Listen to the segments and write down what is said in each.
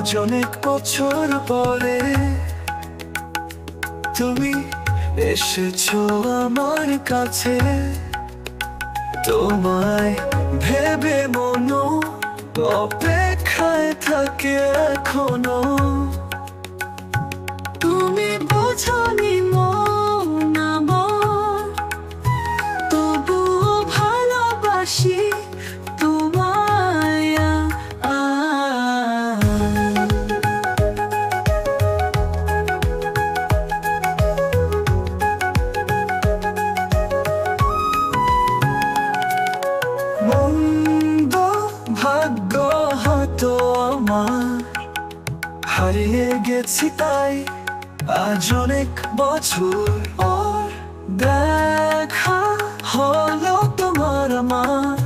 আজ অনেক বছর পরে তুমি এসেছো আমার কাছে। তোমায় ভেবে মন অপেক্ষায় থাকে এখনো। তুমি বোঝনি মন আমার, তবুও ভালোবাসি তোমায়। মন্দ ভাগ্য হয়তো আমার, হারিয়ে গেছি তাই আজ অনেক বছর পর দেখা হলো তোমার আমার,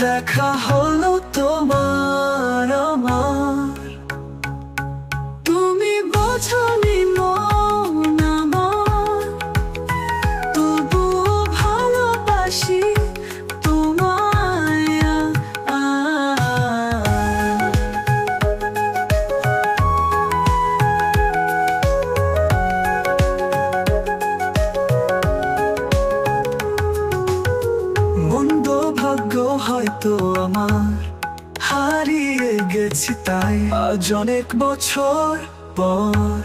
দেখা হলো তোমার আমার। তুমি বোঝনি মন আমার, তবুও ভালোবাসি তোমায়। মন্দ ভাগ্য হয়তো আমার, হারিয়ে গেছি তাই আজ অনেক বছর পর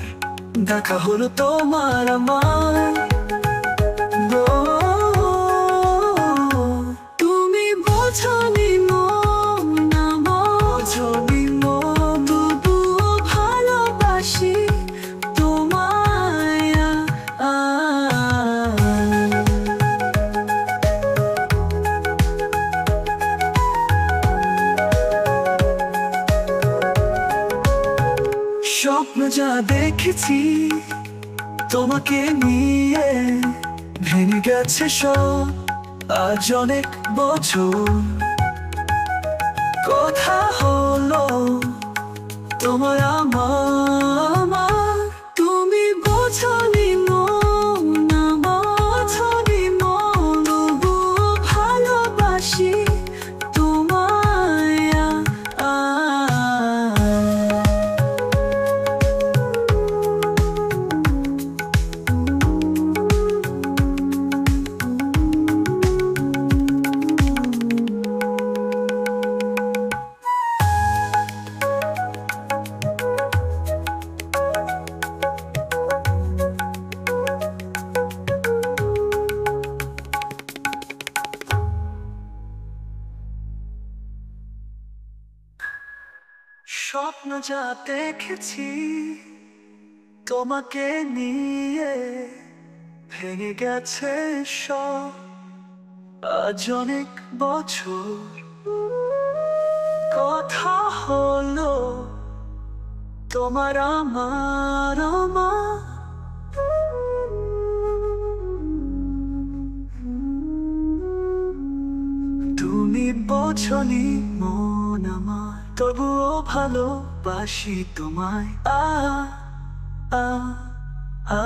দেখা হলো তোমার আমার। তুমি বোঝনি মন আমার, তবুও ভালোবাসি তোমায়। স্বপ্ন যা দেখেছি তোমাকে নিয়ে, ভেঙে গেছে সব আজ অনেক বছর। কথা হলো তোমার আমার। তুমি বোঝনি মন আমার, তবুও ভালোবাসি তোমায়। স্বপ্ন যা দেখেছি তোমাকে নিয়ে, ভেঙে গেছে সব আজ অনেক বছর। কথা হলো তোমার আমার আমার। তুমি বোঝনি মন আমার, তবুও ভালোবাসি তোমায়। আ আ আ